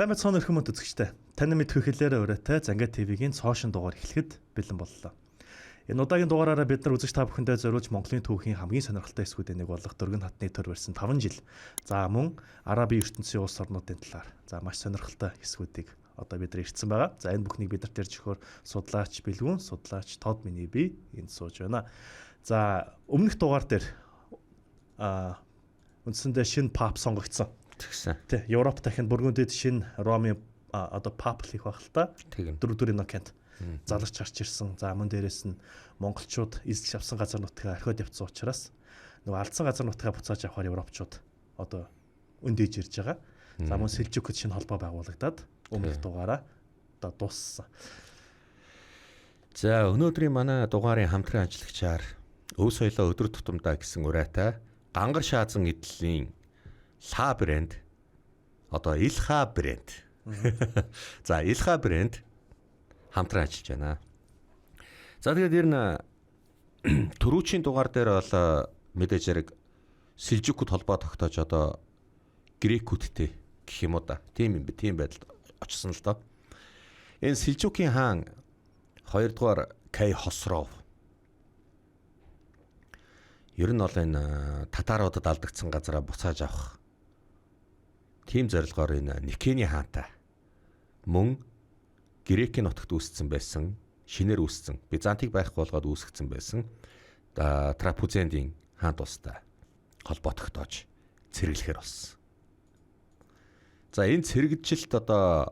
Сайн мэцхан өрхөмөд үзэгчтэй. Таны мэдхүй хэлээрэ өрөөтэй Занга ТV-гийн цоошин дугаар эхлэхэд бэлэн боллоо. Энэ удаагийн дугаараараа бид нар үзэгч та бүхэндээ зориулж Монголын түүхийн хамгийн сонирхолтой эсвүүдийн нэг болох Дөргөн хатны төр барьсан 5 жил. За мөн Арабын ертөнцийн улс орнуудын талаар маш сонирхолтой эсвүүдийг одоо бид нар ирсэн байгаа. За энэ бүхнийг бид нарт ярьж өгөхөөр судлаач Бэлгүүн, судлаач Тод миний би энд сууж байна. За өмнөх дугаар дээр үндсэндээ шинэ пап сонгогдсон. Тэ Европ дахин бүргүүдэд шинэ Ромын одоо пап л их байх л та. Дөрвөн нокент заларч харж ирсэн. За мөн дээрээс нь монголчууд эзэлж авсан газар нутгаа орхиод явцсан учраас нөгөө алдсан газар нутгаа буцааж авахар европчууд одоо өндөөж ирж байгаа. За мөн Сэлжүкэд шинэ холбоо байгуулагдаад өмнөх дугаараа одоо дууссан. За өнөөдрийн манай дугаарын хамтран ажиллагчаар өв соёлоо өдөр тутамдаа гэсэн урайтай Гангар шаазан эдлийн Ла брэнд одоо Илха брэнд. За Илха брэнд хамтран ажиллаж байна. За тэгээд ер нь түрүүчийн дугаар дээр бол мэдээж хэрэг Сэлжүкэд холбоо тогтоож одоо грекүүдтэй гэх юм уу да. Тийм байдалд очсон л доо. Энэ Сэлжүкийн хаан 2 дугаар Кай Хосров ер нь бол энэ татаруудад алдагдсан газараа буцааж авах тийм зорилгоор энэ Никений хаантай мөн Грекийн нутагт үүссэн байсан, шинээр үүссэн, Бизантыг байхгүй болгоод үүсгсэн байсан Трапузендийн хаант улстай холбоо тогтоож цэргэлэхээр болсон. За энэ цэрэгжилт одоо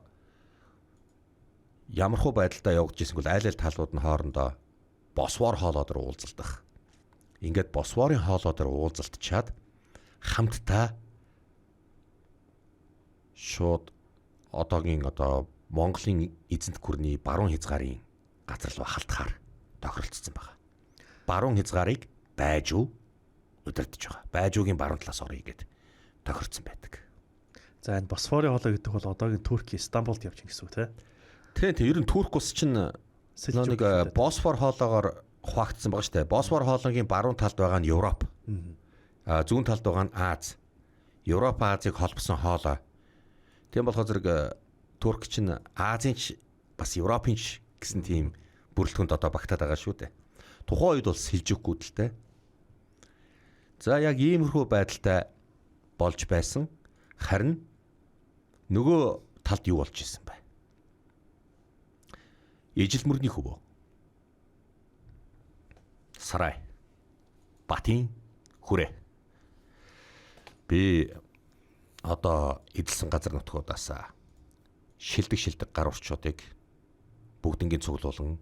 ямархуу байдалтай явагдаж ирсэн бол айл талууд нь хоорондоо Босфор хоолоо дээр уулзалдах. Ингээд Босфорын хоолоо дээр уулзалтчаад хамтдаа шууд одоогийн Монголын эзэнт гүрний баруун хязгаарын газар руу халтахаар тохиролцсон байгаа. Баруун хязгаарыг Байжуу удирдах байгаа. Байжуугийн баруун талаас орё гэд тохирцсон байдаг. За энэ Босфорын хоолой гэдэг бол одоогийн Турк Стамбулд явж байгаа гэсэн үг тийм. Ер нь Турк улс чинь нэг Босфор хоолоогоор хуваагдсан байгаа шүү дээ. Босфор хоолойгийн баруун талд байгаа нь Европ. Зүүн талд байгаа нь Аз. Европ Азийг холбосон хоолой. Тийм болохоор зэрэг Турк чинь Азийн ч бас Европын ч гэсэн тийм бүрэлдэхүүнд одоо багтаад байгаа шүү дээ. Тухайн үед бол Сэлжүкүүд л дээ. За яг иймэрхүү байдалтай болж байсан. Харин нөгөө талд юу болж исэн бэ? Ижил мөрний хөвөө. Сарай. Батин хүрээ. Би одоо эдэлсэн газар нутгуудаас шилдэг гар урчуудыг бүгднгийн цуглуулan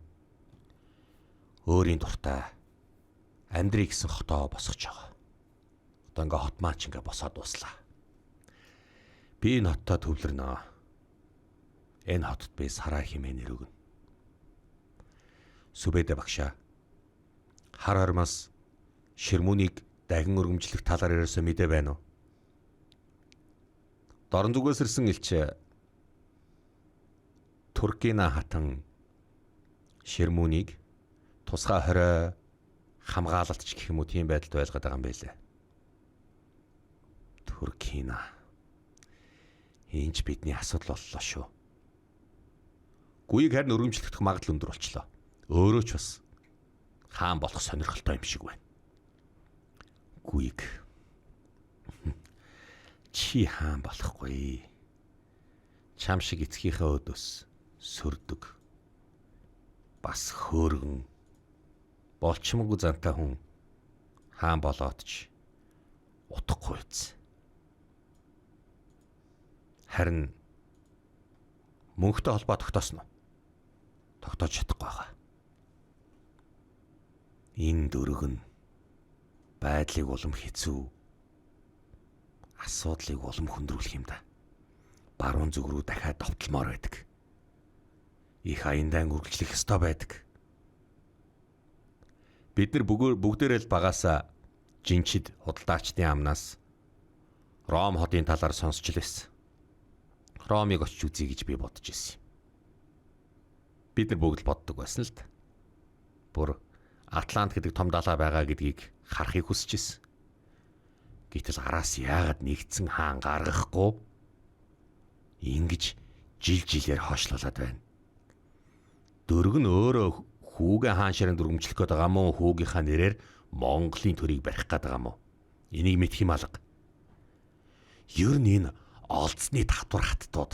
өөрийн дуртай амьдрий гэсэн хотоо босгож байгаа. Одоо ингээ хот маань ч ингээ босоод дуслаа. Би энэ хоттой төвлөрнө. Энэ хотод би Сарай хэмээн нэр өгнө. Сүбэдэ багшаа. Хар хормоос Ширмүнийг дахин өргөмжлөх талаар ерөөсөө мэдээ байна уу? Дорн зүгээс ирсэн элч Туркина хатан Ширмүнийг тусгай хорой хамгаалалтч гэх юм уу тийм байдалд байлгаад байгаа юм байлээ. Туркина. Энд бидний асуудал боллоо шүү. Гүйг харин өргөмжлөх магадлал өндөр болчлоо. Өөрөө ч бас хаан болох сонирхолтой юм шиг байна. Гүйг. Чи хаан болохгүй. Чам шиг эцгийнхээ өдөөс сөрдөг. Бас хөөргөн. Болчмоггүй зантай хүн хаан болоод ч утгагүй биз. Харин мөнхтэй холбоо тогтоосон уу? Тогтоож чадахгүй байгаа. Энэ дөрөг нь байдлыг улам хэцүү, асуудлыг улам хөндрүүлэх юм да. Баруун зүг рүү дахиад довтлмоор байдаг. Их аяндаа үргэлжлэх ёстой байдаг. Бид нар бүгдээрээ л багаасаа жинчид худалдаачдын амнаас Ром хотын талаар сонсч лээсэн. Ромыг очиж үзье гэж би бодож ирсэн. Бид нар бүгд л боддог байсан л да. Бүр Атлант гэдэг том далай байгаа гэдгийг харахыг хүсэж ирсэн. Гэтэл араас яагаад нэгдсэн хаан гаргахгүй? Ингэж жилээр хойшлуулад байна. Дөрөг нь өөрөө хүүгээ хаан ширээнд дүрмжлэх гээд байгаа мó хүүгийнхаа нэрээр Монголын төрийг барих гээд байгаа мó. Энийг мэдх юм алга. Ер нь энэ олдсны татвар хаттууд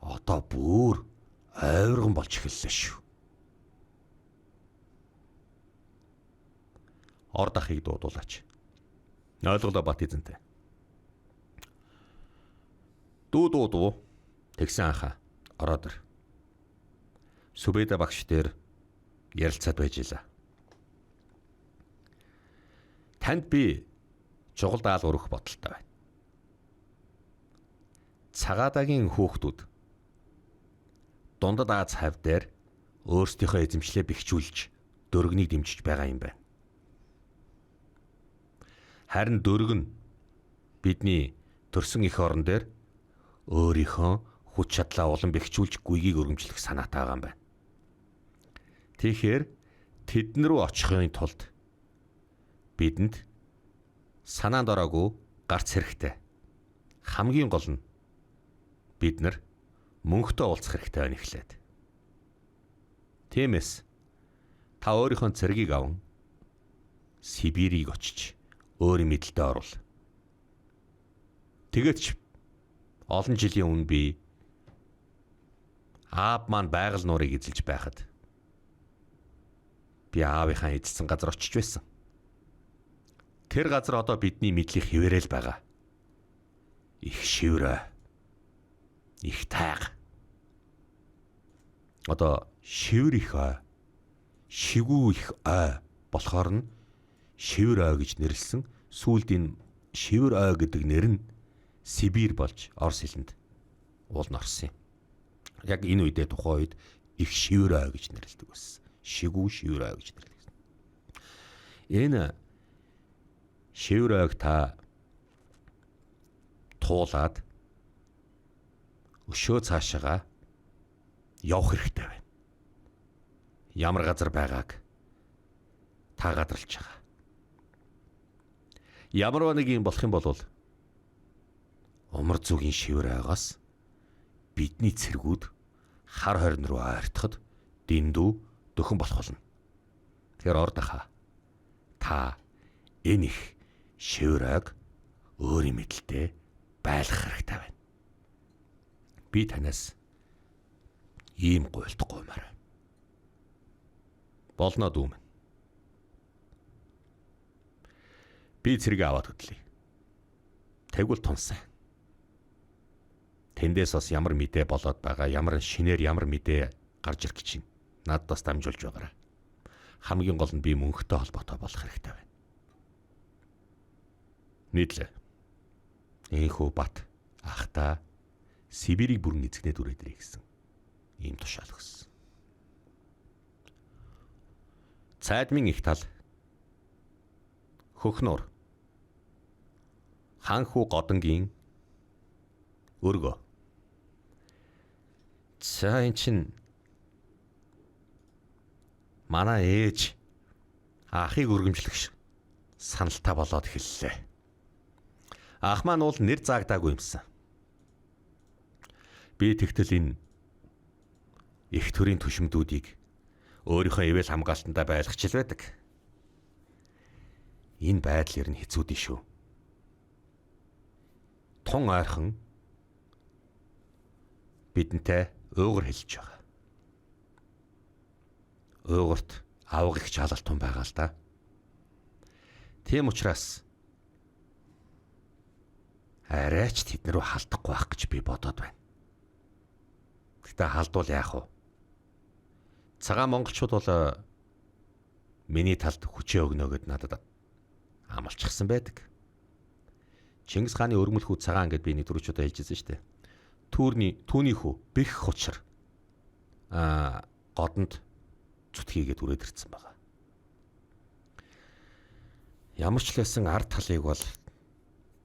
одоо бүр ойргон болж эхэллээ шүү. Орд ахыг дуудуулаач. Ойлголоо бат эзэнтэй. Дуудуу. Тэгсэн анхаа. Ороод ир. Сүбэдэ багш дээр ярилцаад байж илаа. Танд би чухал даалгавар өгөх бодолтой байна. Цагаадагийн хүүхдүүд дундад Аз хавь дээр өөрсдийнхөө эзэмшлээ бэхжүүлж дөрөгнийг дэмжиж байгаа юм байна. Харин дөрөг нь бидний төрсөн эх орон дээр өөрийнхөө хүч чадлаа улам бэхжүүлж гүйгийг өргөмжлөх санаатай байгаа юм байна. Тэгэхээр тэдэн рүү очихын тулд бидэнд санаанд ороогүй гарц хэрэгтэй. Хамгийн гол нь бид нар мөнхтэй уулзах хэрэгтэй байна эхлээд. Тиймээс та өөрийнхөө цэргийг аван Сибирийг очиж өөрийн мэдлэлдээ оруул. Тэгэвч олон жилийн өмнө би аав маань байгаль нуурыг эзэлж байхад би аавынхаа эзэлсэн газар очиж байсан. Тэр газар одоо бидний мэдлийг хിവэрэл байгаа. Их шиврэ. Их тайг. Одоо шивэр их ой. Шигүү их ой болохоор нь шивэр ой гэж нэрлсэн. Сүүлд энэ шивэр ой гэдэг нэр нь Сибирь болж Орос хэлэнд уулн орсон юм. Яг энэ үедээ тухайн үед их шивэр ой гэж нэрлэдэг байсан. Шигүү шивэр ой гэж нэрлэдэг. Энэ шивэр ойг та туулаад өшөө цаашаага явах хэрэгтэй байна. Ямар газар байгааг та гадарлаж байгаа. Ямар нэг юм болох юм бол умар зүгийн шивэр ойгоос бидний цэргүүд хар хорин руу ойртоход дэндүү дөхөн болох болно. Тэгэхээр ордохоо та энэ их шивэр ойг өөрийн мэдлэлтэй байлгах хэрэгтэй байна. Би танаас ийм гуйлт гуймаар байна. Болно дүүм. Би цэрэг аваад хөдлөе. Тэгвэл тунсан. Тэндээс бас ямар мэдээ болоод байгаа, ямар шинээр ямар мэдээ гарч ирэх гэж байна. Надад бас дамжуулж байгаарай. Хамгийн гол нь би мөнхтэй холбоотой болох хэрэгтэй байна. Нийтлээ. Энхүү бат ахта Сибирийг бүрэн эзэгнээд үрээдрэй гэсэн ийм тушаал өгсөн. Цайдмын их тал Хөхнуур Ханхүү Годонгийн өргөө. За эн чин манай ээж ахыг өргөмжлөх саналтай болоод эхэллээ. Ах маань уул нэр заагдаагүй юмсан. Би тэгтэл энэ их төрийн түшмдүүдийг өөрийнхөө ивэл хамгаалтандаа байлгах чил байдаг. Энэ байдал ер нь хэцүү дээ шүү. Тун ойрхон бидэнтэй уугар хэлж байгаа. Уугарт авах их чалалт тун байгаа л да. Тийм учраас арайч тэд нарыг халдахгүй байх гэж би бодоод байна. Гэтэ халдвал яах вэ? Цагаан монголчууд бол миний талд хүчээ өгнө гэд надад амлчихсан байдаг. Чингис хааны өргөмөл хүү цагаан гэд би нэг түрүүчудаа хэлжсэн шүү дээ. Түүний хүү бэх хучир годонд зүтгийгээд үрээд ирсэн байгаа. Ямар ч л байсан ард талыг бол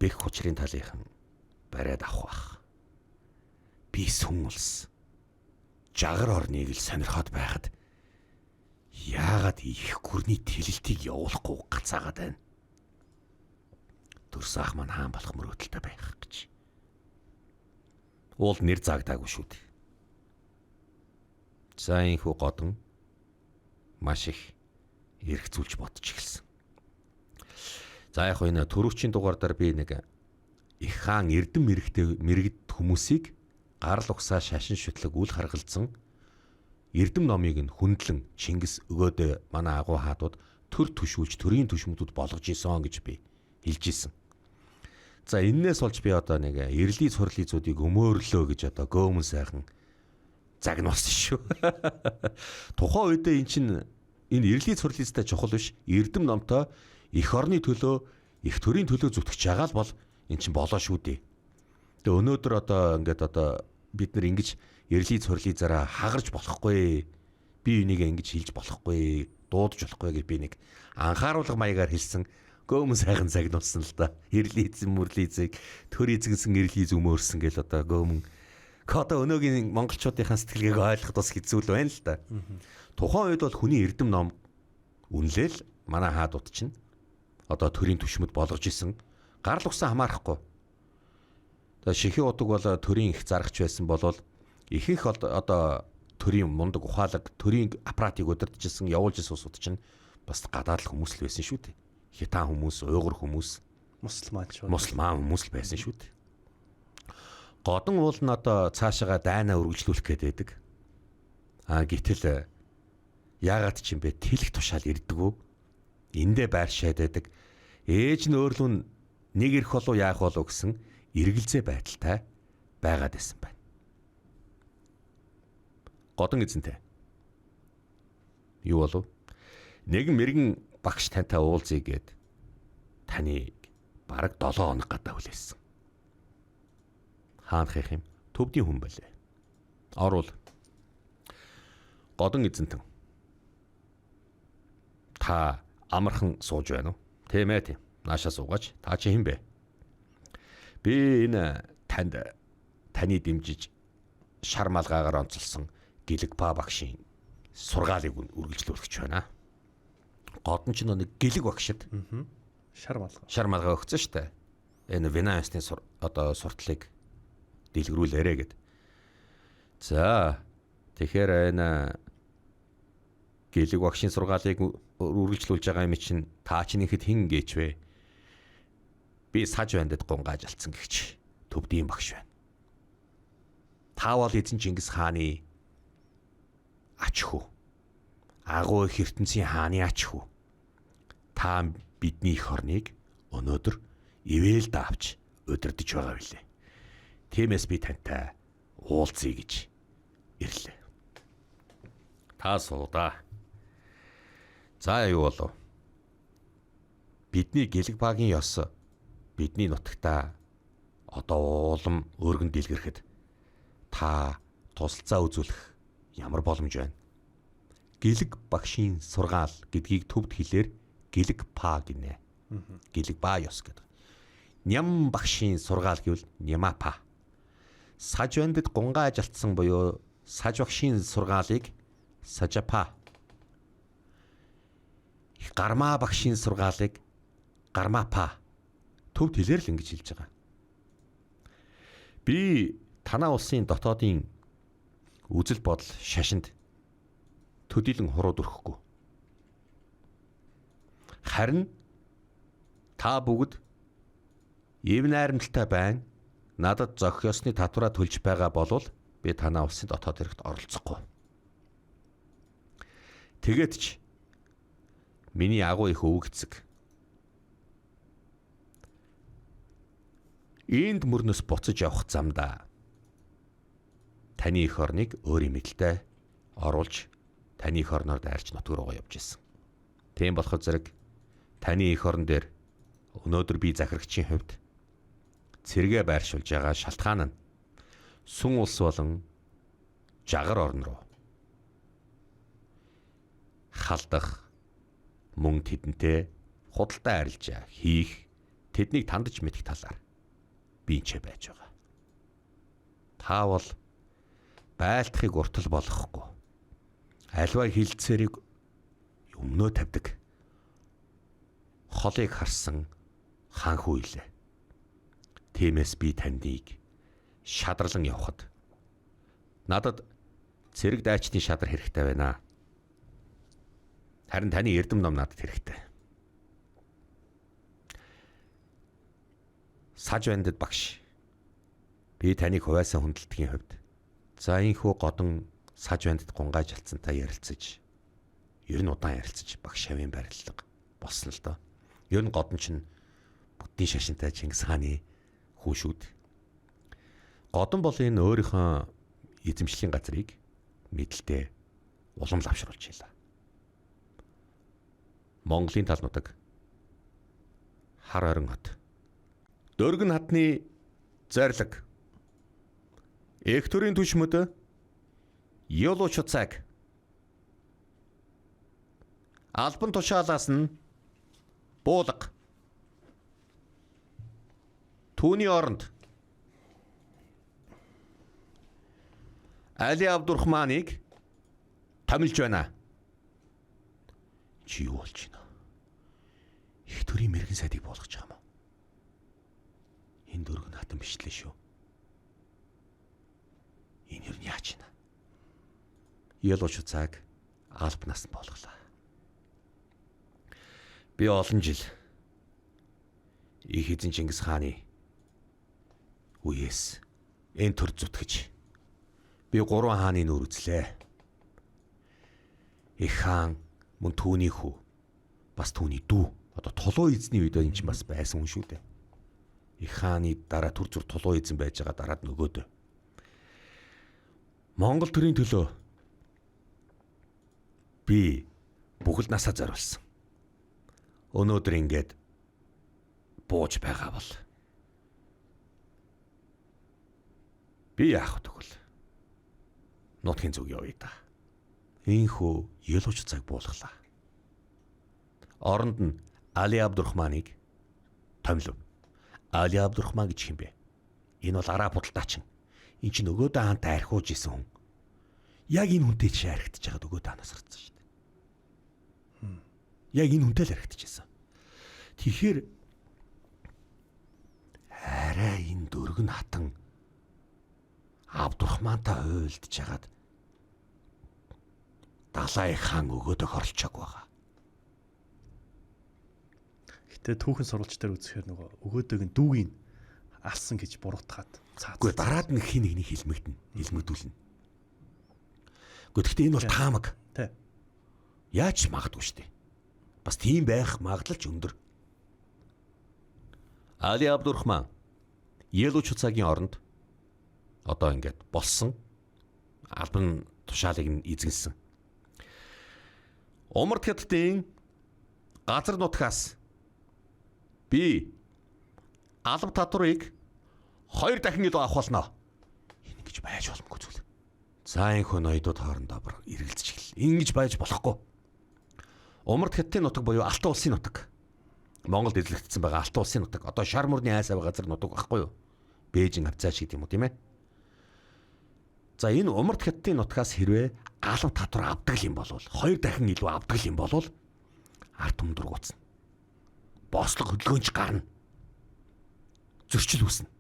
бэх хучрын талынхан бариад авах бах. Би сүн улс жагар орныг л сонирхоод байхад яагаад их гүрний тэлэлтийг явуулахгүй гацаагаад байна. Төрсөн ах маань хаан болох мөрөөдөлтэй байх гэж. уул нэр заагаагүй шүү дээ. За инхүү Годон маш их эргцүүлж бодож эхэлсэн. За яг энэ түрүүчийн дугаардаар би нэг их хаан эрдэм мэрэгд хүмүүсийг гарал угсаа шашин шүтлэг үл харгалзсан эрдэм номыг нь хүндлэн Чингис өгөөдөө манай агуу хаадууд төр төшүүлж төрийн төшмөдүүд болгож исэн гэж би хэлж исэн. За энээс болж би одоо нэг эрлийн сурлизуудыг өмөөрлөө гэж одоо гөөмөн сайхан загнуулсан шүү. Тухайн үедээ эн чинь энэ эрлийн сурлизтай чухал биш. Эрдэм номтой эх орны төлөө, эх төрийн төлөө зүтгэж байгаа л бол эн чинь болоо шүү дээ. Тэгээ өнөөдөр одоо ингээд одоо бид нар ингэж эрлийн сурлизаараа хагарч болохгүй. Би энийг ингэж хэлж болохгүй, дуудаж болохгүй гэж би нэг анхааруулга маягаар хэлсэн. Гөөмөн сайхан загнуулсан л да. Эрлийзэн мөрлийзэг төр эзэгсэн эрлийз өмөөрсөн гэл одоо гөөмөн одоо өнөөгийн монголчуудынхаа сэтгэлгээг ойлгох бас хэцүү л байна л да. Тухайн үед бол хүний эрдэм ном үнэлэл манай хаадууд чинь одоо төрийн түвшмэд болгож исэн. Гарал угсаа хамаарахгүй. Тэгээ шихийн удаг бол төрийн их зарагч байсан болвол ихэнх одоо төрийн мундаг ухаалаг төрийн аппаратыг удирдахжсэн явуулж исэн усуд чинь бас гадаад л хүмүүс л байсан шүү дээ. Хятад хүмүүс, уйгур хүмүүс, мусульман хүмүүс л байсан шүү дээ. Годон уул нь одоо цаашаага дайнаа үргэлжлүүлэх гээд байдаг. Гэтэл яагаад ч юм бэ тэлэх тушаал ирдэггүй. Эндээ байршаад байдаг. Ээж нь өөрлөн нэг ирэх болов яах болов гэсэн эргэлзээ байдалтай байгаад байсан байна. Годон эзэнтэй. Юу болов? Нэгэн мэрэгэн багш тантай уулзъя гэд таныг бараг 7 хоног гадаа хүлээсэн. Хаанхих юм? Төвдийн хүн байлээ. Орвол Годон эзэнтэн. Та амархан сууж байна уу? Тийм ээ тийм. Наашаа суугаач. Та чи хэн бэ? Би энэ таны дэмжиж шар малгаагаар онцолсон Гэлэг ба багшийн сургаалыг үргэлжлүүлж байна. Годон ч нэг гэлэг багшид шар малгай өгсөн шүү дээ. Энэ Венасны одоо сурталыг дэлгэрүүлээрэ гэд. За тэгэхээр энэ гэлэг багшийн сургаалыг үргэлжлүүлж байгаа юм чинь та чинь ихэд хэн гээч вэ? Би саж байндад гунгааж алдсан гэгч төвдийн багш байна. Та бол эзэн Чингис хааны ач хүү. Агуу их ертөнцийн хааны ач хүү. Та бидний эх орныг өнөөдөр ивэл давж удирдах байгаа билээ. Тиймээс би тантай уулзъя гэж ирлээ. Та суудаа. За юу болов? Бидний Гэлэг багийн ёс бидний нутагта одоо улам өргөн дэлгэрхэд та тусалцаа үзүүлэх ямар боломж байна? Гэлэг багшийн сургаал гэдгийг төвд хэлээр Гэлэг па гинэ. Гэлэг ба ёс гэдэг. Ням багшийн сургаал гэвэл Нямапа. Саж бандад гунгааж алдсан буюу саж багшийн сургаалыг Сажапа. Гармаа багшийн сургаалыг Гармапа. Төвд хэлээр л ингэж хэлж байгаа. Би танаа улсын дотоодын үзэл бодол шашинд төдийлөн хурууд өрөхгүй. Харин та бүгд эв найрамдалтай байна. Надад зохиосны татвараа төлж байгаа болвол би танаа улсын дотоод хэрэгт оролцохгүй. Тэгээд ч миний агуу их өвгцэг. Энд мөрнөөс буцаж явах замдаа таны эх орныг өөрийн мэдэлтэй оруулж таны эх орноор дайрч нутг руугаа явж исэн. Тийм болохоор зэрэг таны эх орн дээр өнөөдөр би захирагчийн хувьд цэргээ байршуулж байгаа шалтгаан нь сүн улс болон жагар орн руу халдах, мөн тэдэнтэй худалдаа арилжаа хийх, тэднийг тандаж мэдэх талаар биенчээ байж байгаа. Та бол байлдахыг уртал болгохгүй. Альва хилцээрийг өмнөө тавьдаг. Холыг харсан хаан хүү илээ. Тиймээс би таныг шадралан явхад надад цэрэг дайчны шадар хэрэгтэй байна. Харин таны эрдэм ном надад хэрэгтэй. Саж бандад багш. Би таныг хуваасан хүндэлтгийн хувьд за инхүү годон саж бандад гунгааж алдсантай ярилцаж ер нь удаан ярилцаж багш шавийн барилга болсон л доо. Ер нь годон чинь бүтэн шашинтай Чингис хааны хүүшүүд. Годон бол энэ өөрийнхөө эзэмшлийн газрыг мэдлэлтэй улам лавшруулж ийлээ. Монголын тал нутаг хар орон хот. Дөргөн хатны зайрлаг. Эх төрийн түшмөд Ёлууч цаг. Албан тушаалаас нь буулга. Түүний оронд Али Абдурахманыг томилж байна. Чи юу болж байна? Их төрийн мэрэгэн сайдыг болгож байгаа юм уу? Энэ дөргөн хатан биш лээ шүү. Энэ юу яаж байна? Ёлууч цаг албанаас нь болголаа. Би олон жил их эзэн Чингис хааны үеэс энэ төр зүтгэж би 3 хааны нүүр үзлээ. Их хаан мөн түүний хүү бас түүний дүү одоо тулуу эзний үед энэ ч бас байсан хүн шүү дээ. Их хааны дараа төр зүр тулуу эзэн байж байгаа дараад нөгөөдөө. Монгол төрийн төлөө би бүхэл насаа зориулсан. Өнөөдөр ингээд бууж байгаа бол би яах вэ тэгвэл? Нутгийн зүг явъя да. Ийхүү Ёлууч цаг буулгалаа. Оронд нь Али Абдурахманыг томилов. Али Абдурахман гэж хэм бэ? Энэ бол араб худалдаачин. Энд чинь нөгөөдөө хаантай архиуж исэн хүн. Яг энэ хүнтэй чи архитаж байгаад өгөөдөө ханаас гарцсан шүү дээ. Яг энэ хүнтэй л архитажсэн. Тэгэхээр арай энэ дөргөн хатан Абдурахмантай хуйлдж хагаад Далай хаан өгөөдөө хорлцоог байгаа. Гэтэ түүхэн сурвалж дээр үзэхээр нөгөө өгөөдөг нь дүүгийн алсан гэж буруутгаад цаацсан. Гэхдээ дараад нэг хин нэгний хэлмэгдүүлнэ. Гэхдээ энэ бол таамаг. Тэ. Яаж магадгүй шүү дээ. Бас тийм байх магадлал ч өндөр. Али Абдурахман Ёлууч цагийн оронд одоо ингээд болсон албан тушаалыг нь эзэнсэн. Умард хятадын газар нутгаас би алб татварыг 2 дахин илүү авах болно. Энэ гэж байж боломгүй зүйл. За энэ хүн ноёдод хоорондоо эргэлзэж эхэллээ. Ингэж байж болохгүй. Умард хятадын нутаг буюу Алтан улсын нутаг. Монголд эзлэгдсэн байгаа Алтан улсын нутаг. Одоо шар мөрний айсаа газар нутаг байхгүй юу? Бээжин хавцаа шиг юм уу тийм ээ? За энэ умард хятадын нутгаас хэрвээ алб татвар авдаг юм бол 2 дахин илүү авдаг юм бол арт түмдүр гуцна. Бослог хөдөлгөөнч гарна. Зөрчил үүснэ.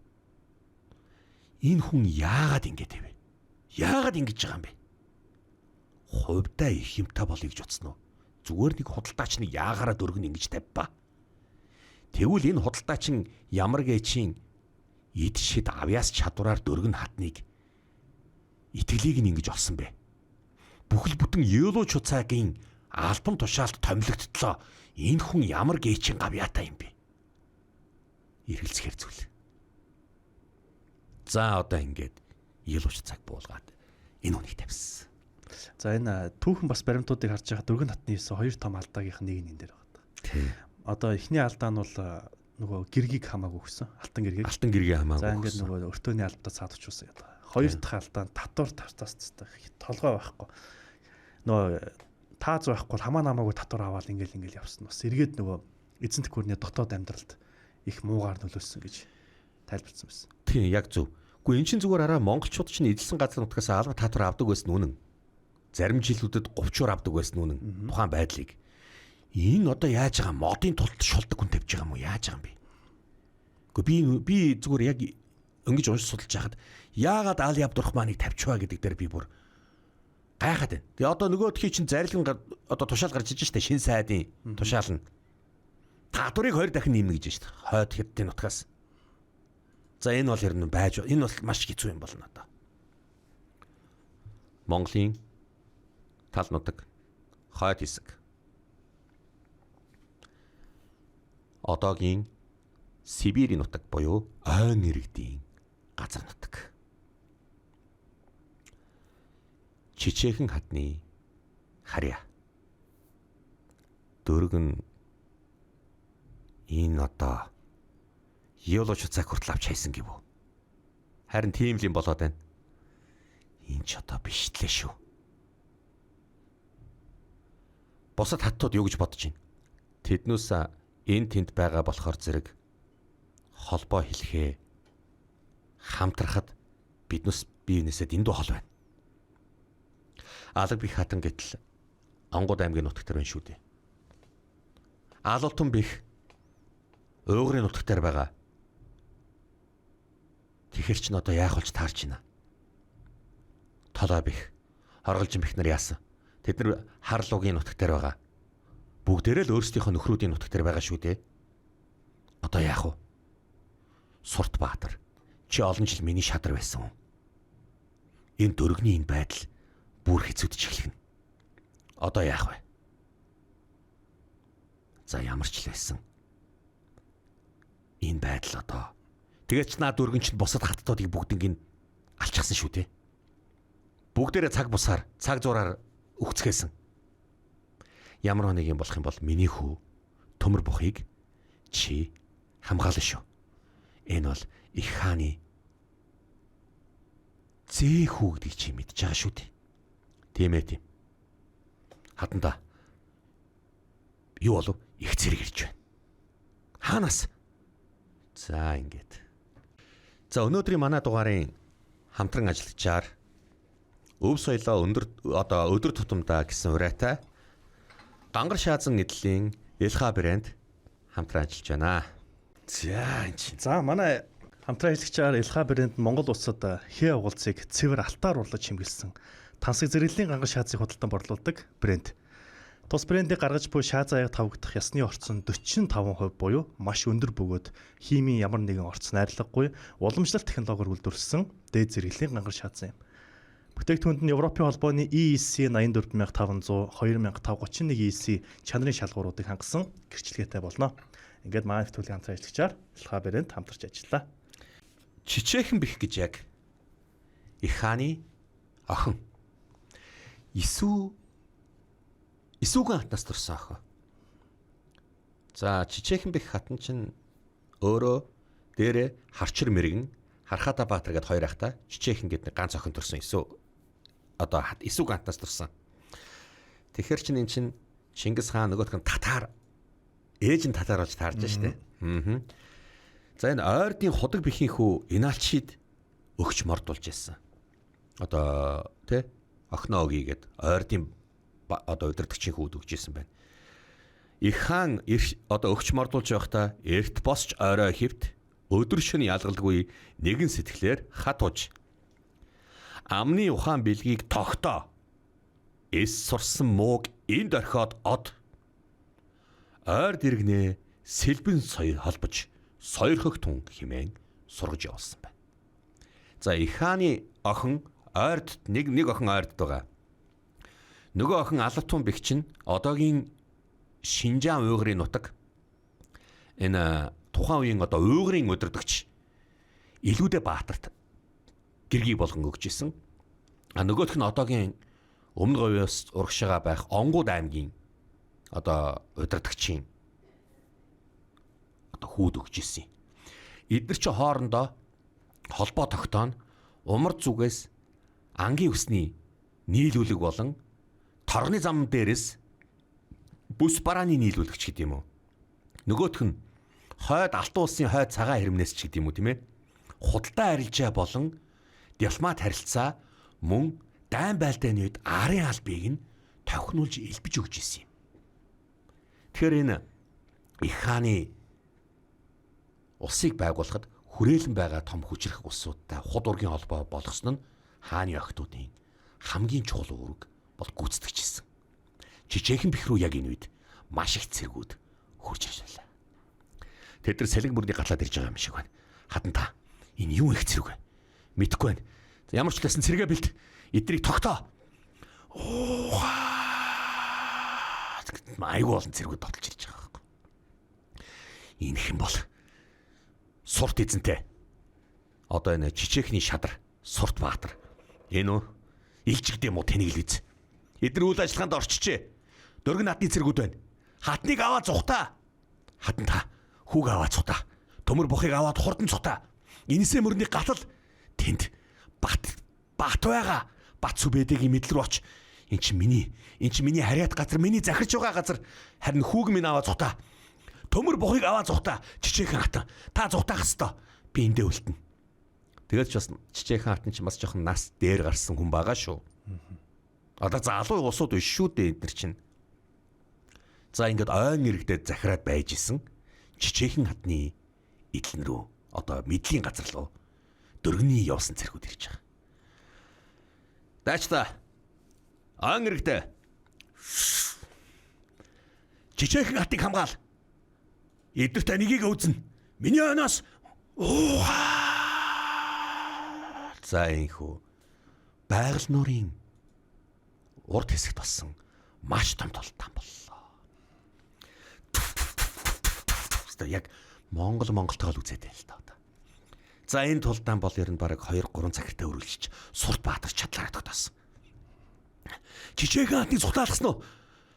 Энэ хүн яагаад ингэж вэ? Яагаад ингэж байгаа юм бэ? Хувьдаа их юмтай болъё гэж утсан уу? Зүгээр нэг худалдаачны яагаараа дөргөн ингэж тавьба. Тэгвэл энэ худалдаачин ямар гээчийн эд шид авьяас чадвараар дөргөн хатныг итгэлийг нь ингэж олсон бэ? Бүхэл бүтэн Ёлууч цагийн албан тушаалд томилогдтлоо. Энэ хүн ямар гээчийн гавьяатай юм бэ? Эргэлзэхэр зүйл. За одоо ингээд Ёлууч цаг буулгаад энэ хүнийг тавьсан. За энэ түүхэн бас баримтуудыг харж байгаа дөргөн хатны 2 том алдаагийнх нэг нь энэ дээр байгаа. Тийм. Одоо эхний алдаа нь бол нөгөө гэргийг хамаагүй өгсөн. Алтан гэргийг. Алтан гэргийг хамаагүй. За ингээд нөгөө өртөөний алдаа цаадчихсан яа. Хоёр дахь алдаа нь татвар тавтаас толгой байхгүй. Нөгөө тааз байхгүй хамаа намаагүй татвар аваад ингээл явсан. Бас эргээд нөгөө эзэн төхөрний дотоод амьдралд их муугаар нөлөөлсөн гэж тайлбарсан байсан. Тийм яг зөв. Гэхдээ эн чинь зүгээр араа монголчууд чинь эзэлсэн газар нутгаас алба татвар авдаг байсан үнэн. Зарим жилүүдэд 30 авдаг байсан үнэн. Тухайн байдлыг. Энэ одоо яаж байгаа модын тулд шулдаг хүн тавьж байгаа юм уу? Яаж байгаа юм бэ? Гэхдээ би зүгээр яг Ингэж унш судалж байхад яагаад Али Абдурахманыг тавьчихваа гэдэг дээр би бүр гайхаад байна. Тэгээ одоо нөгөөдхий чинь зарлин одоо тушаал гарч иж штэ шин сайдын тушаал нь. Татварыг 2 дахин нэмнэ гэж штэ. Хойд хэдтийн нутгаас. За энэ бол ер нь энэ бол маш хэцүү юм болно одоо. Монголын тал нутаг хойд хэсэг. Одоогийн Сибирийн нутаг буюу ойн иргэдийн газар нутаг. Чичээхэн хадны харьяа. Дөргөн энэ одоо Ёлоч цаг хүртэл авч хайсан гэв үү? Харин тийм л юм болоод байна. Энэ ч одоо биш тлээ шүү. Бусад хаттууд юу гэж бодож байна? Тэднээс энэ тэнд байгаа болохоор зэрэг холбоо хэлэхээ хамтрахад биенээсээ дэндүү хол байна. Алаг бих хатан гэтэл Онгод аймгийн нутагт байна шүү дээ. Алуултан бих Уйгурын нутагт байгаа. Тэгэхэр чин одоо яах болж таарч байна. Толоо бих, хорголжин бих нар яасан. Тэд нар Харлуугийн нутагт байгаа. Бүгдээрээ л өөрсдийнхөө нөхрүүдийн нутагт байгаа шүү дээ. Одоо яах вэ? Сурт Баатар чи олон жил миний шадар байсан хүн. Энэ дөрөгний энэ байдал бүр хэцүүдж эхэлнэ. Одоо яах вэ? За ямар ч л байсан. Энэ байдал одоо тэгээд ч наад дөргөн чинь бусад хаттуудыг бүгднийг алчихсан шүү дээ. Бүгдээрээ цаг бусаар, цаг зураар өгцгээсэн. Ямар нэг юм болох юм бол миний хүү төмөр бухыг чи хамгаална шүү. Энэ бол их хааны зээ хүү гэдгийг чи мэдж байгаа шүү дээ. Тийм ээ тийм. Хатанда юу болов? Их зэрэг ирж байна. Хаанаас? За ингээд. За өнөөдрийн манай дугаарын хамтран ажиллагчаар өв соёлоо өдөр тутамдаа гэсэн урайтай Гангар шаазан эдлийн Элха брэнд хамтран ажиллаж байна. За энэ чинь. За манай хамтран ажиллагчаар Элха брэнд Монгол улсад хээ угалцыг цэвэр алтаар урлаж хэмгэлсэн тансаг зэрэглэлийн гангар шаазыг худалдан борлуулдаг брэнд. Тус брендийг гаргаж буй шааз аяг тавгдах ясны орцон 45% буюу маш өндөр бөгөөд химийн ямар нэгэн орц найрлагагүй уламжлалт технологиор үйлдвэрлэсэн дээд зэрэглэлийн гангар шааз юм. Бүтээгдэхүүнд нь Европын холбооны EEC 84500 2531 EEC чанарын шалгууруудыг хангасан гэрчлэгээтэй болно. Ингээд манай нэвтрүүлгийн хамтран ажиллагчаар Элха брэнд хамтарч ажиллаа. Чичээхэн бих гэж яг их хааны охин Исүүгэн хатнаас төрсэн охин. За Чичээхэн бих хатан чинь өөрөө дээрээ Харчир мэрэгэн Хархата Баатар гэд хоёр ахтай Чичээхэн гэдэг ганц охин төрсэн Исүүгэн хатнаас төрсэн. Тэгэхэр чинь эн чинь Чингис хаан нөгөөх нь татар ээж нь татар болж таарж штэ. За энэ ойрдын худаг бихийн хүү Иналчид өгч мордулж ирсэн. Одоо тэ охиноо өгье гэд ойрдын удирдагчийн хүүд өгч ирсэн байна. Их хаан өгч мордулж байхдаа эрт босч орой хөвт өдөр шөнө ялгалгүй нэгэн сэтгэлээр хат уж амны ухаан бэлгийг тогтоо эс сурсан мууг энд орхиод од ойр дэргнээ сэлбэн соёр холбож соёрхох тун хэмээн сургаж явуулсан байна. За их хааны охин ойрд нэг охин ойрд байгаа. Нөгөө охин Алатун бэх чинь одоогийн Шинжаан Уйгурын нутаг энэ тухайн үеийн Уйгурын удирдагч Илүүдэ Баатарт гэргийг болгон өгч исэн. Нөгөөх нь одоогийн өмнө говьоос урагшаага байх Онгод аймгийн удирдагчийн хүүд өгч исэн. Эдгээр чи хоорондоо холбоо тогтооно. Умар зүгээс ангийн өсний нийлүүлэг болон торгоны зам дээрээс бүс барааны нийлүүлэгч гэдэг юм уу. Нөгөөх нь хойд алтан улсын хойд цагаан хэрмнээс ч гэдэг юм уу тийм ээ. Худалдаа арилжаа болон дипломат харилцаа мөн дайн байлдааны үед арын албыг нь тохинуулж элбэж өгч ирсэн юм. Тэгэхээр энэ их хааны улсыг байгуулахад хүрээлэн байгаа том хүчрэх улсуудтай худ ургийн холбоо болгосон нь хааны охтуудын хамгийн чухал үүрэг бол гүйцэтгэж ирсэн. Жижигхэн бэх рүү яг энэ үед маш их цэргүүд хурж ирж байлаа. Тэд нар салхи мөрний гатлаад ирж байгаа юм шиг байна. Хадан та энэ юу их цэрэг вэ? Мэдэхгүй байна. Ямар ч лсэн цэрэгэ бэлт. Эднийг тогтоо. Айгуу олон цэргүүд тогтолж ирж байгаа байхгүй. Энэ хэм бол Сурт эзэнтэй. Одоо энэ жижигхний шадар Сурт Баатар. Энэ үү? Илжигдээ муу тэнийг л биз. Эдгээр үйл ажиллагаанд орчжээ. Дөргөн хатны цэргүүд байна. Хатныг аваад зүхтаа. Хатан та хүүг аваад зүхтаа. Төмөр бухыг аваад хурдан зүхтаа. Инсээ мөрний гатал тэнд бат байгаа. Бат сүбэдэгийн мэдл рүү оч. Эн чи миний харьяат газар, миний захирч байгаа газар. Харин хүүг минь аваад зүхтаа. Төмөр бухыг аваад зүхтаа. Жижигхэн хатан. Та зүхтаах хэвээр. Би эндээ үлдэнэ. Тэгээд ч бас жижигхэн хатан ч бас жоохон нас дээр гарсан хүн байгаа шүү. Одоо залуу улсууд биш шүү дээ эдгээр чинь. За ингээд ойн иргэдэд захираад байж исэн жижигхэн хатны эдлэн рүү одоо мэдлийн газар руу дөргөний явсан цэргүүд ирж байгаа. Даач та ойн иргэдэ жижигхэн хатыг хамгаал. Эдгээр таныг үүзнэ. Миний өнөөс за энхүү байгаль нуурын урд хэсэгт болсон маш том толтан боллоо. Яг Монголтойгоо л үзээд байл та одоо. За энэ тулдаан бол ер нь бараг 2-3 цагтаа өргөлж Сурт Баатар чадлаараа тогтоосон. Жижигхэн хатны зүхтаалгасан уу?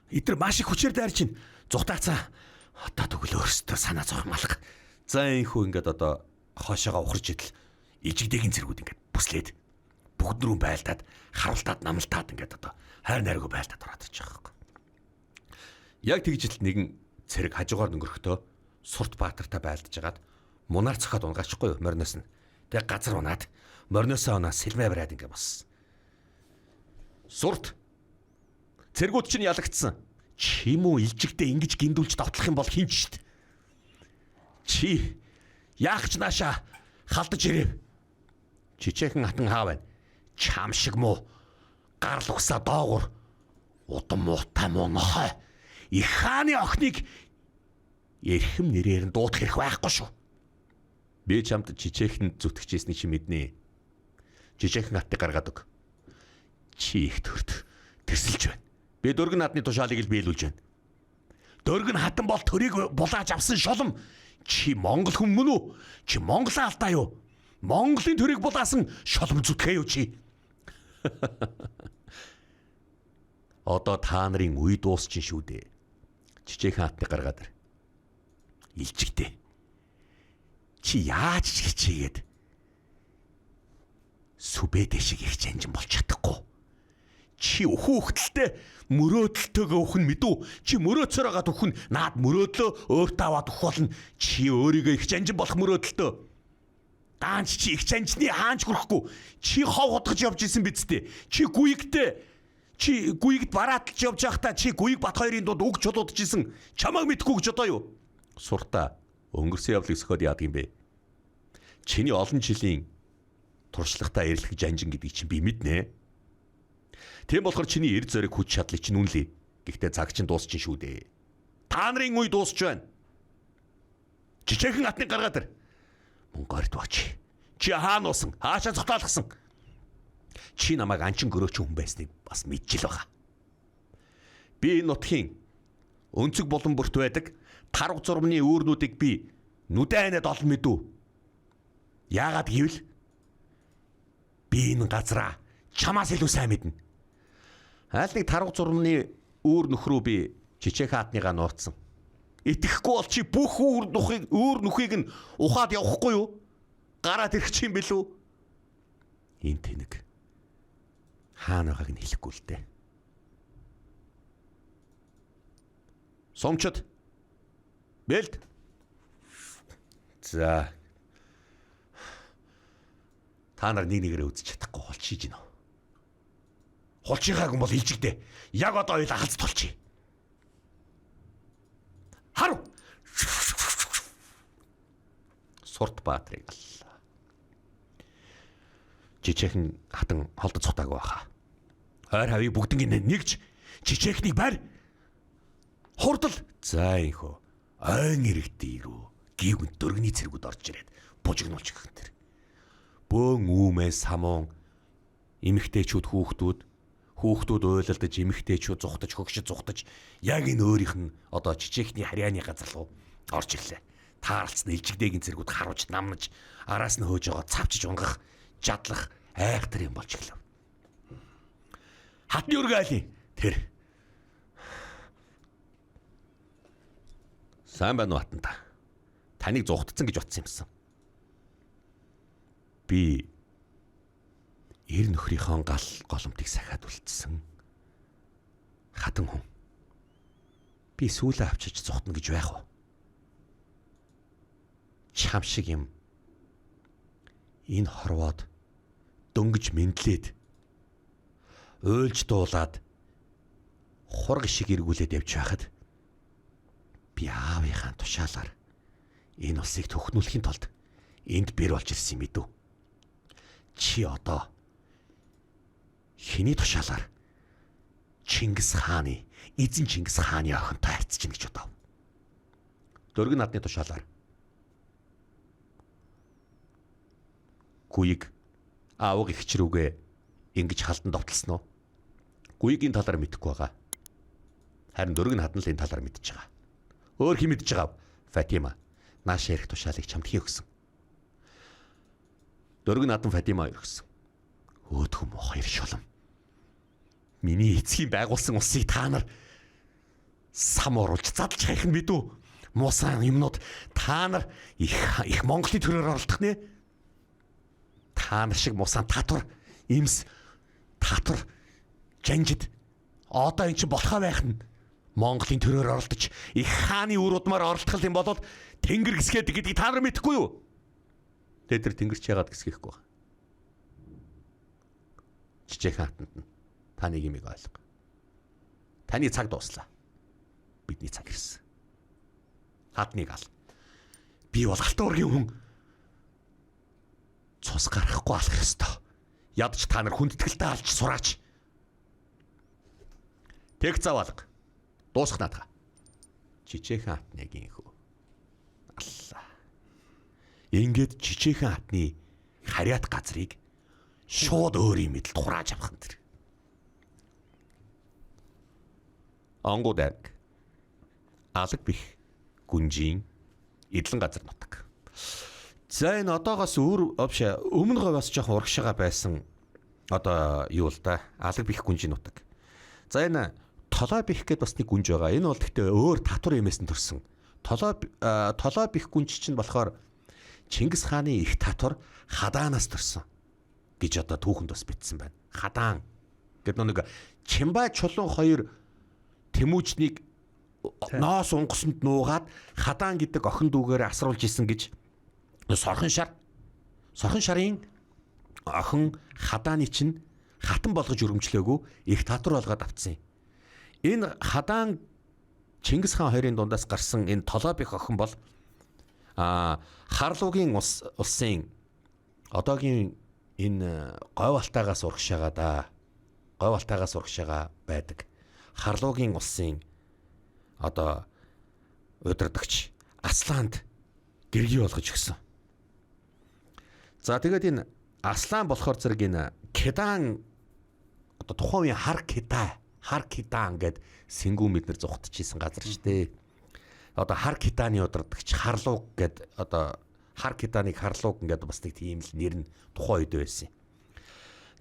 Эдгээр маш их хүчээр дайрч чинь зүхтаацаа. Одоо тэгвэл өөрсдөө санаа зовх малах. За энхүү ингээд одоо хоошоогоо ухарж идэл ижигдэгийн цэргүүд ингээд бүслээд бүгд рүү байлдаад харуултаад намалтаад ингээд одоо хайр найргүй байлдаад ороод ирж байгаа юм. Яг тэгж л нэгэн цэрэг хажуугаар өнгөрөхдөө Сурт Баатартай байлдаж агаад мунаар цохоод унгаачихгүй юу мориноос нь. Тэг газар унаад мориноосоо унаа сэлмээ бариад ингээд боссон. Сурт цэргүүд чинь ялагдсан. Чи юм уу илжигдээ ингэж гиндүүлж давтлах юм бол хин ч штт. Чи яах ч наашаа халдаж ирэв. Жижигхэн хатан хаа байна. Чам шиг муу гарл угсаа доогуур удам муутай муу нохой их хааны охиныг эрхэм нэрээр нь дуудах хэрэг байхгүй шүү. Би чамд жижигхэн зүтгэжсэнийг чи мэднэ. Жижигхэн хатыг гаргаад өг. Чи их төрд тэрсэлж байна. Би дөргөн хатны тушаалыг л биелүүлж байна. Дөргөн хатан бол төрийг булааж авсан шолом. Чи монгол хүн мөн үү? Чи монголоо алдаа юу? Монголын төрийг булаасан шолом зүтгэе юу чи? Одоо та нарын үе дуусчин шүү дээ. Жижигхэн хатны гаргаад ир. Илжигдээ. Чи яаж хичээгээд сүбэдэ шиг их чанжин болж чадахгүй. Чи өхөөхтөлтэй мөрөөдөлтөөгөө өхөн мэдүү. Чи мөрөөцөөр агаад өхөн наад мөрөөдлөө өөртөө аваад өх болно. Чи өөрийгөө их чанжин болох мөрөөдөлтөө. Даанч чи их чанжны хаанч хүрэхгүй. Чи хов хутгаж явж исэн биз дээ. Чи гүйгд барааталж явж байхдаа чи гүйг бат хоёрын дунд үг чулуудж исэн. Чамайг мэдхгүй гэж одоо юу? Суртаа өнгөрсөн явдлыг сөхөд яадаг юм бэ? Чиний олон жилийн туршлагатай эрэлхэг жанжин гэдгийг чинь би мэднэ. Тийм болохоор чиний эрд зориг хүч чадлыг чинь үнэлээ. Гэхдээ цаг чинь дуусчин шүү дээ. Та нарын үе дуусч байна. Жижигхэн хатны гаргаад ир. Мөнгө орд бач. Чи хаана уусан? Хаашаа цогтоолгосон? Чи намайг анчин гөрөөч хүн байсныг бас мэдчихэл байгаа. Би энэ нутгийн өнцөг болон бүрт байдаг тарга зурмны үүрнүүдийг би нүдэн ханаад олон мэдв. Яагаад гэвэл би энэ газараа чамаас илүү сайн мэднэ. Айл нэг тарга зурмны үүр нөхрөө би жижигхэн хатныгаа нууцсан. Итгэхгүй бол чи бүх үүр нүхийг нь ухаад явахгүй юу? Гараад ирэх чинь билүү? Энэ тэнэг хаана байгааг нь хэлэхгүй л дээ. Сомчод бэлд. За. Та нар нэг нэгээрээ үзэж чадахгүй холчиж гинөө. Холчийнхаа хүн бол илжигдээ. Яг одоо ойл ахалц толчий. Харав. Сурт Баатрыг аллаа. жижигхэн хатан холдож цутаагүй баха. Ойр хавийг бүгднийг нэгж жижигхнийг барь. Хурдал. За инхөө. Ойн иргэдээ ирүү. Гівгэн дөргөний цэргүүд орж ирээд бужигнуулж гэх юм тэр. Бөөн үүмээ самуун эмэгтэйчүүд хүүхдүүд уйлалдаж эмэгтэйчүүд зүхтаж хөгшөж зүхтаж яг энэ өөрийнх нь одоо жижигхний харьяаны газар руу орж ирлээ. Тааралцсан илжигдээгийн цэргүүд харуулж намнаж араас нь хөөж байгаа цавчиж унгах жадлах айхтар юм болж эхлэв. Хатны өргөөлий тэр. Сайн байна уу хатанта? Таныг зугтцсан гэж утсан юмсан. Би эр нөхрийнхөө гал голомтыг сахиад үлдсэн. Хатан хүн. Би сүүлээ авчиж зугтна гэж байх уу? Чам шиг юм. Энэ хорвоод дөнгөж мэдлээд уйлж дуулаад хург шиг эргүүлээд явж байхад би аавынхаа тушаалаар энэ улсыг төхнүүлэхийн тулд энд бэр болж ирсэн юм мэдв. Чи одоо хэний тушаалаар Чингис хааны эзэн Чингис хааны охинтой харьцаж гин гэж бодов. Дөргөн надны тушаалаар Гүйг аавг ихчрүүгээ ингэж халдан довтлсон уу? Гүйгийн талаар мэдэхгүй байгаа. Харин дөргөн хатан л энэ талаар мэдж байгаа. Өөр хэн мэдж байгаа? Фатима. Нааш ярих тушаалыг чамд хий өгсөн. Дөргөн хатан Фатима өргөсөн. Өөдгөө муу хоёр шулам. Миний эцгийн байгуулсан улсыг та нар сам оруулж задлж хайх нь мэдв. Муусан юмнууд та нар их Монголын төрөөр оролдох нэ? Та нар шиг муусан татвар, имс, татвар, жанжид одоо эн чинь болохоо байх нь Монголын төрөөр оролдож их хааны үр удмаар оролдох юм бол тэнгэр гисгээд гэдгийг та нар мэдэхгүй юу? Тэр тэнгэрч яагаад гисгэхгүй байна? Жижигхэн хатанд нь та нэг юм ойлго. Таны цаг дуслаа. Бидний цаг ирсэн. Хатныг ал. Би бол алтан ургийн хүн. Цус гарахгүй алах ёстой. Ядч та нар хүндэтгэлтэй алж сураач. Тэг завалга. Дуусах наадга. Жижигхэн хатныг инхүү. Аллаа. Ингээд жижигхэн хатны харьяат газрыг шууд өөрийн мэдлэлд хурааж авах нь тэр. Онгууд анги. Алаг бих гүнжийн эдлэн газар нутаг. За энэ одоогоос өмнө говьоос жоохон урагшаага байсан одоо юу л да алаг бих гүнжийн нутаг. За энэ толоо бих гэдээ бас нэг гүнж байгаа. Энэ бол гэхдээ өөр татвар юмээс нь төрсөн. Толоо бих гүнж чинь болохоор Чингис хааны их татвар Хадаанаас төрсөн гэж одоо түүхэнд бас бичсэн байна. Хадаан гэдэг нэг Чимбай чулуун хоёр Тэмүүжнийг ноос унгасанд нуугаад Хадаан гэдэг охин дүүгээр асруулж исэн гэж Сорхон шарын охин Хадааны чинь хатан болгож өргөмжлөөгүй их татвар болгоод авцсан. Энэ Хадаан Чингис хаан хоёрын дундаас гарсан энэ толоо бих охин бол Харлуугийн улсын одоогийн энэ говь алтаагаас урагшаага байдаг. Харлуугийн улсын одоо удирдагч Асланд гэргий болгож өгсөн. За тэгээд энэ Аслан болохоор зэрэг энэ Кедан одоо тухайн үеийн Хар Кедан гэд сэнгүү мэднэр зугтчихсэн газар шүү дээ. Одоо Хар Кеданы удирдагч Харлууг гэд одоо Хар Кеданыг Харлууг ингээд бас нэг тийм л нэр нь тухайн үед байсан.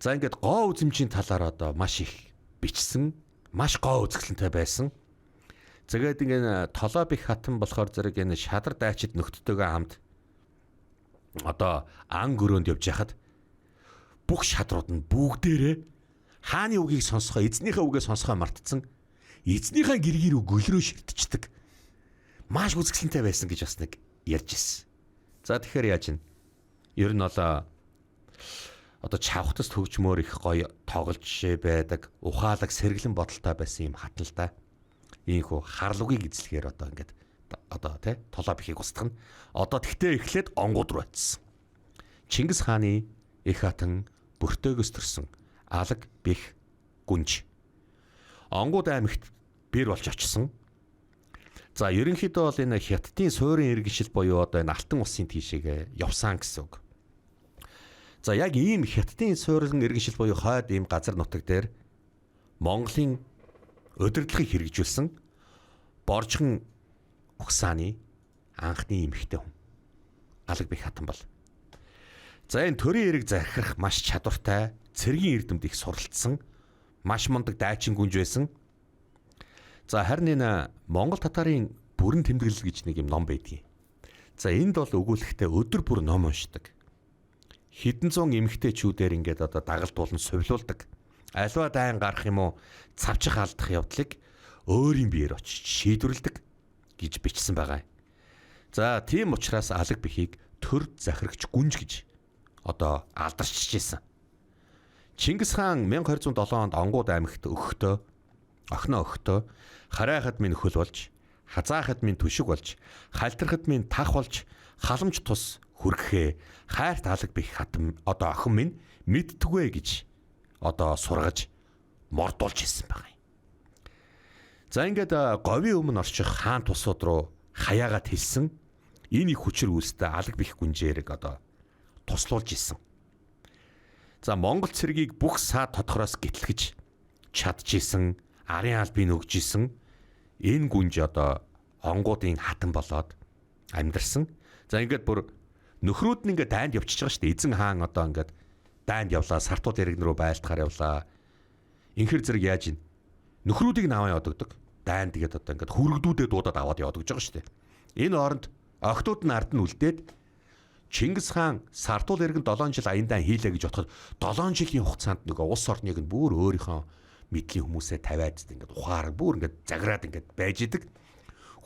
За ингээд гоо үзэмжийн талаар одоо маш их бичсэн, маш гоо үзэсгэлэнтэй байсан. Тэгээд ингээд толоо бих хатан болохоор зэрэг энэ шадар дайчид нөхдөдөө хамт одоо ан гөрөөнд явж байхад бүх шадрууд нь бүгдээрээ хааны үгийг сонсгоо, эзнийхээ үгээ сонсгоо мартцсан. Эзнийхээ гэргэр үг гөлрөө ширтчихдэг. Маш үзэсгэлэнтэй байсан гэж бас нэг ярьж ирсэн. За тэгэхээр яаж юм? Ер нь одоо чавхтас төвчмөр их гоё тоглож байдаг, ухаалаг сэргэлэн бодолтой байсан юм хатан л да. Ийхүү харлуугийг эзлэхээр одоо ингээд одоо тий толоо бихийг устгах нь одоо тэгтээ эхлээд онгууд руу очсон. Чингис хааны их хатан бүртээгөөс төрсөн алаг бэх гүнж. Онгууд аймагт бэр болж очсон. За ерөнхийдөө бол энэ Хятадын суурин иргэншил буюу одоо энэ алтан усын тийшээгээ явсан гэсэн үг. За яг ийм Хятадын суурин иргэншил буюу хойд ийм газар нутаг дээр Монголын удирдлагыг хэрэгжүүлсэн Боржхон угсааны анхны эмэгтэй хүн Алаг бэх хатан бол. За энэ төрийн эрэг захирах маш чадвартай, цэргийн эрдэмт их суралцсан, маш мундаг дайчин гүнж байсан. За харин энэ Монгол татарын бүрэн тэмдэглэл гэж нэг юм ном байдгийг. За энд бол өгүүлэхдээ өдөр бүр ном уншдаг. Хэдэн зуун эмэгтэйчүүдээр ингээд одоо дагалдуулан сувлуулдаг. Аливаа дайн гарах юм уу, цавчих алдах явдлыг өөрийн биеэр очиж шийдвэрлэдэг гэж бичсэн байгаа. За тийм учраас Алаг бэхийг төр захирагч гүнж гэж одоо алдарчижсэн. Чингис хаан 1207 онд Онгууд аймагт охиноо өгтөө харайхад минь хөл болж, хазаахад минь түшиг болж, хальтрахад минь тах болж, халамж тус хүрхээ хайрт Алаг бэх хатан одоо охин минь мэдтгвэ гэж одоо сургаж мордуулж ирсэн байгаа юм. За ингээд говийн өмнө орчих хаан тусууд руу хаяагаад хэлсэн энэ их хүчээр үүстэй Алаг бэх гүнжээрэг одоо туслуулж ирсэн. За Монгол цэргийг бүх саад тодхороос гэтлгэж чадчихсэн, арын албыг өгж исэн энэ гүнж одоо онгуудын хатан болоод амьдарсан. За ингээд бүр нөхрүүд нь ингээд дайнд явчихж байгаа шүү дээ. Эзэн хаан одоо ингээд дайнд явлаа, сартууд иргэн рүү байлтахаар явлаа. Инхэр зэрэг яаж ийн? Нөхрүүдийг нь аваа явдаг. Дайнд тэгээд одоо ингээд хүрэгдүүдээ дуудаад аваад яваад гэж байгаа шүү дээ. Энэ хооронд охтууд нь ард нь үлдээд Чингис хаан сартуул иргэн 7 жил аяндаа хийлээ гэж бодоход 7 жилийн хугацаанд нөгөө улс орныг нь бүр өөрийнхөө мэдлийн хүмүүсээ тавиад ингээд ухаараг бүр ингээд заграад ингээд байж идэг.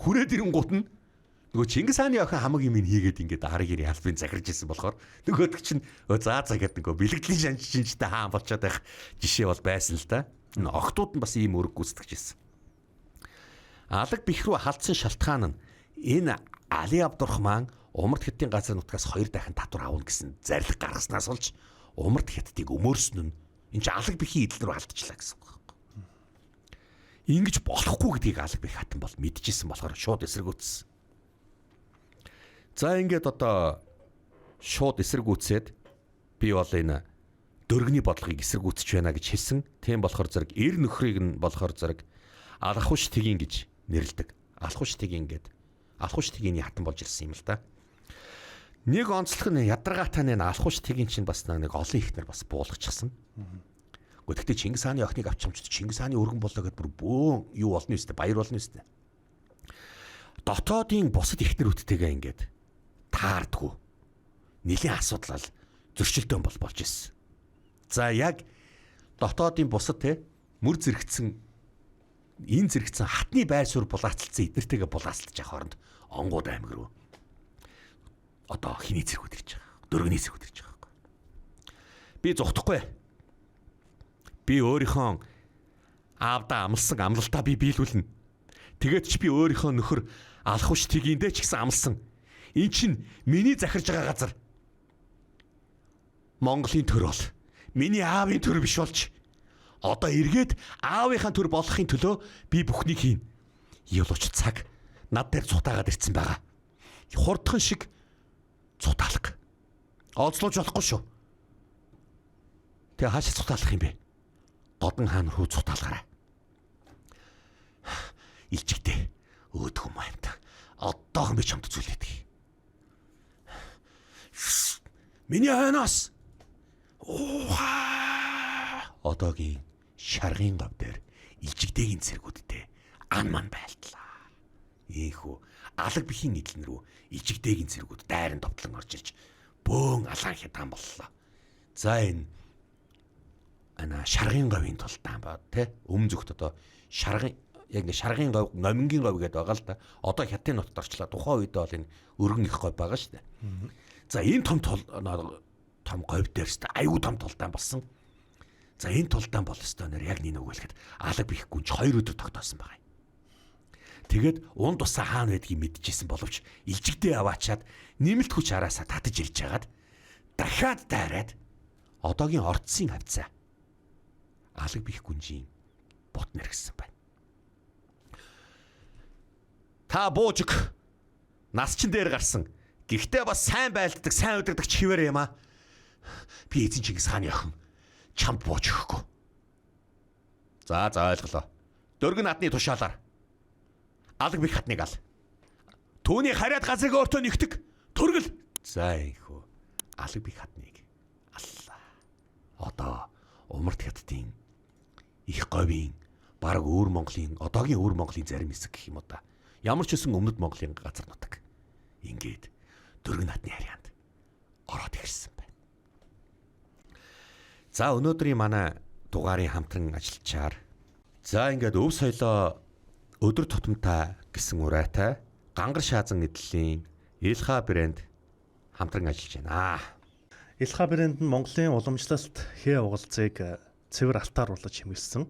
Хүрээд ирэнгуут нь нөгөө Чингис хааны охин хамаг юм хийгээд ингээд арыг ирийн албын захирж ирсэн болохоор нөгөөдөг чинь заа гэдэг нөгөө бэлгэдлийн шанчтай хаан болчиход байх жишээ бол байсан л да. Охтууд нь бас ийм өрг гүйцэтгэж ирсэн. Алаг бэх рүү халдсан шалтгаан нь энэ Али Абдурахман Умард Хятадын газар нутгаас 2 дахин татвар авна гэсэн зарлиг гаргаснаас болж Умард Хятадыг өмөрсөн нь энэ ч Алаг бэхийн эдэл рүү алдчихлаа гэсэн үг. Ингэж болохгүй гэдгийг Алаг бэх хатан бол мэдчихсэн болохоор шууд эсэргүүцсэн. За ингээд одоо шууд эсэргүүцээд би бол энэ дөргөний бодлогыг эсэргүүцэж байна гэж хэлсэн. Тийм болохоор зэрэг эр нөхрийг нь болохоор зэрэг алхавч тгийн гэж нэрлэдэг. Алхавч тгийн гэдэг алхавч тгийн хатан болж ирсэн юм л да. Нэг онцлог нь ядаргаатай нэг алхавч тгийн чинь бас нэг олон ихнэр бас буулгачихсан. Гэхдээ Чингис хааны охиныг авчамчд Чингис хааны өргөн болоо гэдээ бүр бөөн юу болно вэ? Баяр болно вэ? Дотоодын бусад ихнэрүүдтэйгээ ингээд таардгүй. Нилийн асуудал зөрчилдөөн болж ирсэн. За яг дотоодын бусад мөр зэрэгцэн энэ зэрэгцэн хатны байр суурь булаацалцсан эднэртэйгээ булаацалж явах хооронд Онгууд аймаг руу одоо хиний зэргүүд ирж байгаа. Дөргөний зэргүүд ирж байгаа байхгүй. Би зүхдахгүй. Би өөрийнхөө аавдаа амлсан амлалтаа би биелүүлнэ. Тэгээд ч би өөрийнхөө нөхөр алхавч тгийндээ ч гэсэн амлсан. Эн чинь миний захирж байгаа газар. Монголын төр бол миний аавын төр биш болж одоо эргээд аавынхаа төр болохын төлөө би бүхнийг хийн. Явууч цаг над дээр цутаагаад ирсэн байгаа. Хурдхан шиг цутаалга. Олзлууж болохгүй шүү. Тэгээ хаашаа цутаалах юм бэ? Додон хаан руу цутаалгараа. Илжигтэй өөдөх юм аимта. Одоохон би чамд зүйлээдэг. Миний хойноос. Одоогийн шаргын гав дээр илжигтэйгийн цэргүүдтэй ан ман байлтлаа. Ийхүү Алаг бэхийн эдлэн рүү илжигтэйгийн цэргүүд дайран довтлон орж ирж бөөн алаан хятан боллоо. За энэ шаргын говийн тултаан ба өмнө зүгт одоо шаргын яг нэг шаргын гов, номингийн гов гэдээ байгаа л да. Одоо хятадын нутагт орчлаа. Тухайн үед бол энэ өргөн их гов байгаа шүү дээ. За энэ том говь дээр ч аюу том тултаан болсон. За энэ тултаан бол өстой нэр яг нэг өгүүлэхэд Алаг бэх гүнж 2 өдөр тогтоосон байгаа юм. Тэгээд унд тусаа хаана байдгийг мэдчихсэн боловч илжигдээ аваачаад нэмэлт хүч араасаа татаж ирж хагаад дахиад дайраад одоогийн ордсын хавцаа алаг бих гүнжийн бут нэргсэн байна. Та буужиг насчин дээр гарсан. Гэхдээ бас сайн байлддаг, сайн удирдагч хിവэр юм аа. Би эзэн Чингис хааны охин чамд бууж өгөхгүй. За ойлголоо. Дөргөн надны тушаалаар алаг бих хатныг ал. Түүний хараад газрыг өөртөө нэгтэг. Төргөл. За инхүү. Алаг бих хатныг аллаа. Одоо Умард хятадын их говийн бараг өвөр Монголын одоогийн өвөр Монголын зарим хэсэг гэх юм уу да. Ямар ч үсэн өмнөд Монголын газар нутаг. Ингээд дөргөн хатны харьяанд ороод ирсэн байна. За өнөөдрийн манай дугаарын хамтран ажиллачаар за ингээд өв соёлоо өдөр тутамдаа гэсэн урайтай гангар шаазан эдлийн Илха брэнд хамтран ажиллаж байна. Илха брэнд нь Монголын уламжлалт хээ угалзыг цэвэр алтааруулж хэмгэлсэн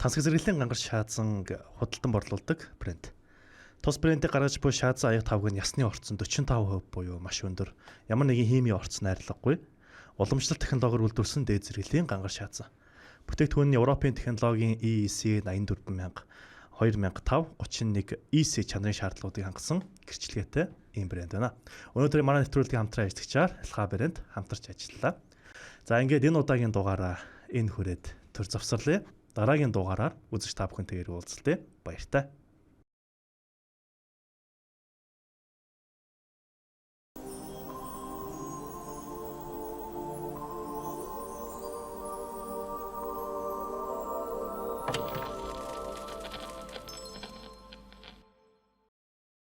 тансаг зэрэглэлийн гангар шаазан худалдан борлуулдаг брэнд. Тус брендийг гаргаж буй шаазан аяг тавг нь ясны орцон 45% буюу маш өндөр. Ямар нэгэн химийн орц найрлагагүй. Уламжлалт технологиор үйлдвэрсэн дээд зэрэглэлийн гангар шаазан. Бүтээгдэхүүний Европын технологийн EEC 84000 2005 31 EC чанарын шаардлагуудыг хангасан гэрчлэгээтэй ийм брэнд байна. Өнөөдөр манай нэвтрүүлгийн хамтран ажиллагчаар Илха брэнд хамтарч ажиллалаа. За ингээд энэ удаагийн дугаараа энэ хүрээд төр завсарлаа. Дараагийн дугаараар үзэж та бүхэнтэйгээр уулзлаа. Баяртай.